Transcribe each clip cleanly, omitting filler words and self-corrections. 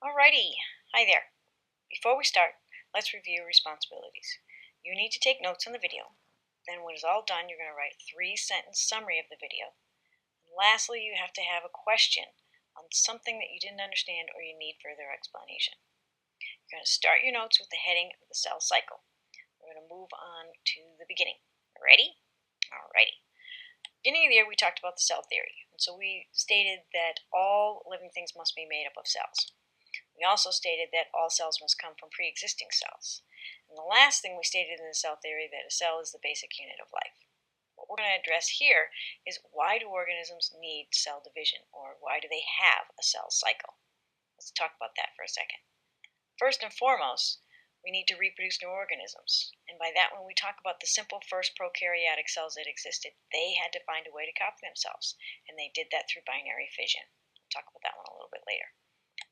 Alrighty, hi there. Before we start, let's review responsibilities. You need to take notes on the video. Then when it's all done, you're going to write a 3-sentence summary of the video. And lastly, you have to have a question on something that you didn't understand or you need further explanation. You're going to start your notes with the heading of the cell cycle. We're going to move on to the beginning. Ready? Alrighty. Beginning of the year, we talked about the cell theory. And so we stated that all living things must be made up of cells. We also stated that all cells must come from pre-existing cells. And the last thing we stated in the cell theory, that a cell is the basic unit of life. What we're going to address here is, why do organisms need cell division, or why do they have a cell cycle? Let's talk about that for a second. First and foremost, we need to reproduce new organisms. And by that, when we talk about the simple first prokaryotic cells that existed, they had to find a way to copy themselves. And they did that through binary fission. We'll talk about that one a little bit later.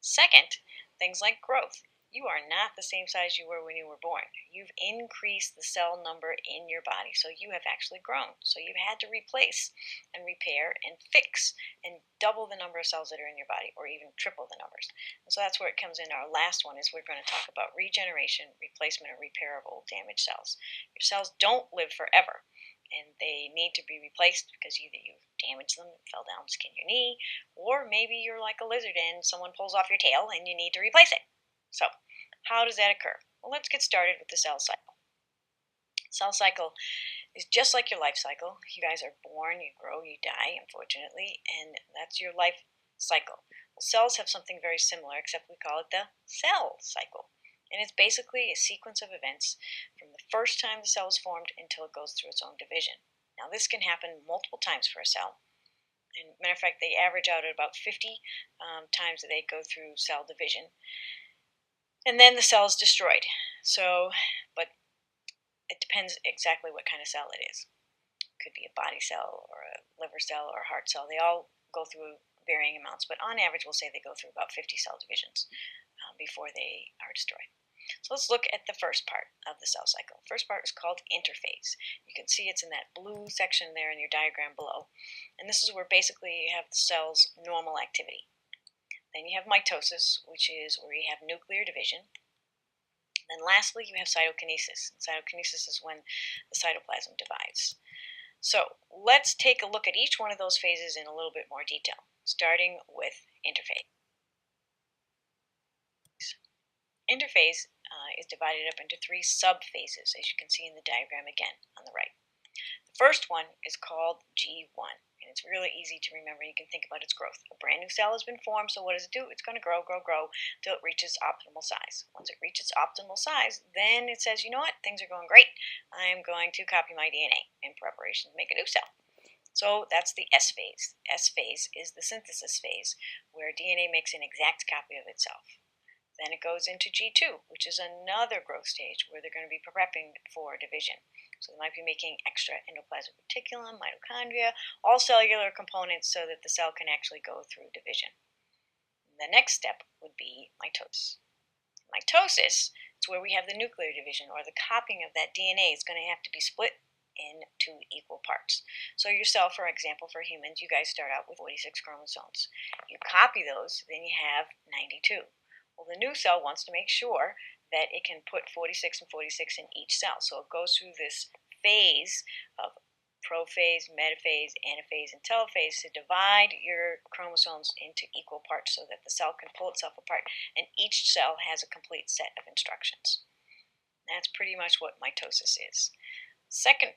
Second, things like growth. You are not the same size you were when you were born. You've increased the cell number in your body, so you have actually grown. So you've had to replace and repair and fix and double the number of cells that are in your body, or even triple the numbers. And so that's where it comes in. Our last one is, we're going to talk about regeneration, replacement, or repair of old damaged cells. Your cells don't live forever, and they need to be replaced because either you've damaged them, fell down, skinned your knee, or maybe you're like a lizard and someone pulls off your tail and you need to replace it. So, how does that occur? Well, let's get started with the cell cycle. Cell cycle is just like your life cycle. You guys are born, you grow, you die, unfortunately, and that's your life cycle. Well, cells have something very similar, except we call it the cell cycle. And it's basically a sequence of events from the first time the cell is formed until it goes through its own division. Now, this can happen multiple times for a cell. And matter of fact, they average out at about 50 times that they go through cell division. And then the cell is destroyed. So, but it depends exactly what kind of cell it is. It could be a body cell or a liver cell or a heart cell. They all go through varying amounts, but on average, we'll say they go through about 50 cell divisions before they are destroyed. So let's look at the first part of the cell cycle. The first part is called interphase. You can see it's in that blue section there in your diagram below. And this is where basically you have the cell's normal activity. Then you have mitosis, which is where you have nuclear division. Then lastly, you have cytokinesis. Cytokinesis is when the cytoplasm divides. So let's take a look at each one of those phases in a little bit more detail, starting with interphase. Interphase is divided up into 3 subphases, as you can see in the diagram again on the right. The first one is called G1, and it's really easy to remember. You can think about its growth. A brand new cell has been formed, so what does it do? It's going to grow, grow, grow until it reaches optimal size. Once it reaches optimal size, then it says, you know what, things are going great. I'm going to copy my DNA in preparation to make a new cell. So that's the S phase. S phase is the synthesis phase, where DNA makes an exact copy of itself. Then it goes into G2, which is another growth stage where they're going to be prepping for division. So they might be making extra endoplasmic reticulum, mitochondria, all cellular components so that the cell can actually go through division. The next step would be mitosis. Mitosis is where we have the nuclear division, or the copying of that DNA is going to have to be split into equal parts. So your cell, for example, for humans, you guys start out with 46 chromosomes. You copy those, then you have 92. Well, the new cell wants to make sure that it can put 46 and 46 in each cell. So it goes through this phase of prophase, metaphase, anaphase, and telophase to divide your chromosomes into equal parts so that the cell can pull itself apart, and each cell has a complete set of instructions. That's pretty much what mitosis is. The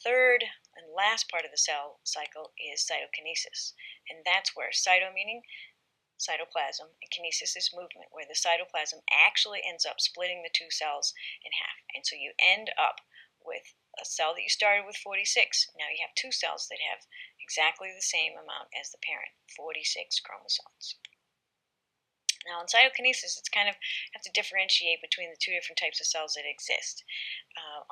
third and last part of the cell cycle is cytokinesis, and that's where cyto meaning cytoplasm and kinesis is movement, where the cytoplasm actually ends up splitting the 2 cells in half. And so you end up with a cell that you started with 46. Now you have 2 cells that have exactly the same amount as the parent, 46 chromosomes. Now in cytokinesis, it's kind of have to differentiate between the 2 different types of cells that exist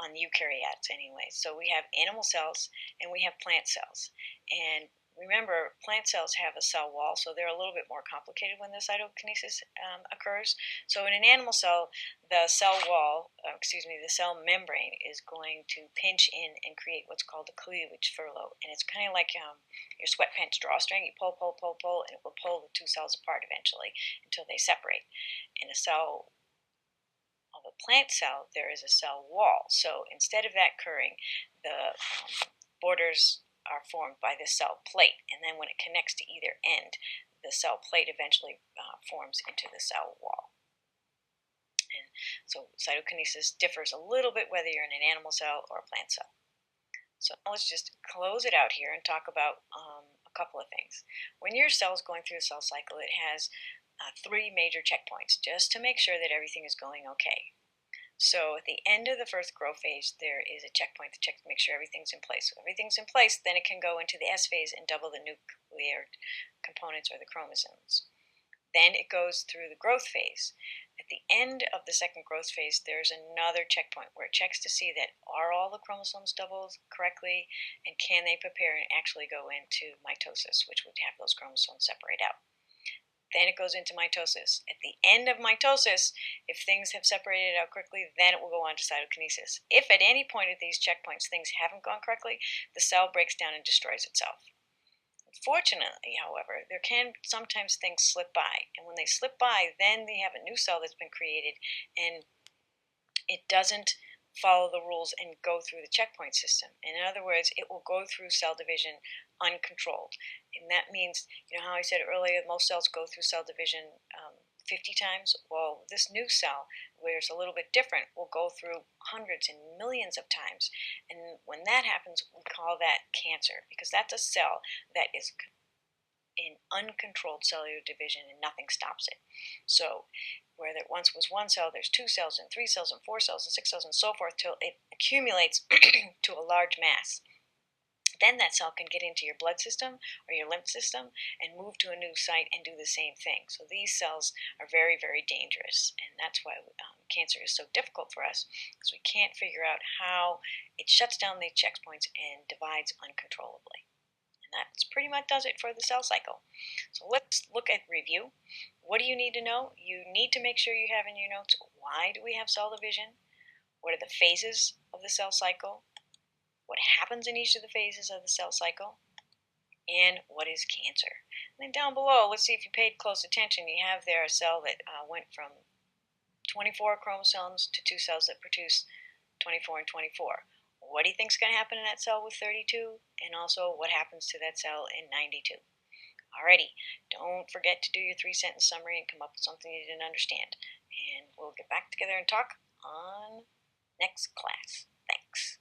on eukaryotes anyway. So we have animal cells and we have plant cells. And Remember, plant cells have a cell wall, so they're a little bit more complicated when the cytokinesis occurs. So in an animal cell, the cell wall, the cell membrane is going to pinch in and create what's called a cleavage furrow. And it's kind of like your sweatpants drawstring. You pull, pull, pull, pull, and it will pull the two cells apart eventually until they separate. In a cell of a plant cell, there is a cell wall. So instead of that occurring, the borders are formed by the cell plate, and then when it connects to either end, the cell plate eventually forms into the cell wall. And so cytokinesis differs a little bit whether you're in an animal cell or a plant cell. So let's just close it out here and talk about a couple of things. When your cell is going through the cell cycle, it has 3 major checkpoints just to make sure that everything is going okay. So at the end of the first growth phase, there is a checkpoint to check to make sure everything's in place. So if everything's in place, then it can go into the S phase and double the nuclear components or the chromosomes. Then it goes through the growth phase. At the end of the second growth phase, there's another checkpoint where it checks to see that are all the chromosomes doubled correctly, and can they prepare and actually go into mitosis, which would have those chromosomes separate out. Then it goes into mitosis. At the end of mitosis, if things have separated out quickly, then it will go on to cytokinesis. If at any point at these checkpoints things haven't gone correctly, the cell breaks down and destroys itself. Unfortunately, however, there can sometimes things slip by. And when they slip by, then they have a new cell that's been created, and it doesn't follow the rules and go through the checkpoint system. In other words, it will go through cell division uncontrolled. And that means, you know how I said earlier, most cells go through cell division 50 times? Well, this new cell, where it's a little bit different, will go through hundreds and millions of times. And when that happens, we call that cancer, because that's a cell that is in uncontrolled cellular division and nothing stops it. So where there once was 1 cell, there's 2 cells and 3 cells and 4 cells and 6 cells and so forth till it accumulates to a large mass. Then that cell can get into your blood system or your lymph system and move to a new site and do the same thing. So these cells are very, very dangerous, and that's why cancer is so difficult for us, because we can't figure out how it shuts down these checkpoints and divides uncontrollably. And that's pretty much does it for the cell cycle. So let's look at review. What do you need to know? You need to make sure you have in your notes, why do we have cell division? What are the phases of the cell cycle? What happens in each of the phases of the cell cycle? And what is cancer? And then down below, let's see if you paid close attention. You have there a cell that went from 24 chromosomes to 2 cells that produce 24 and 24. What do you think is going to happen in that cell with 32? And also, what happens to that cell in 92? Alrighty, don't forget to do your 3-sentence summary and come up with something you didn't understand. And we'll get back together and talk on next class. Thanks.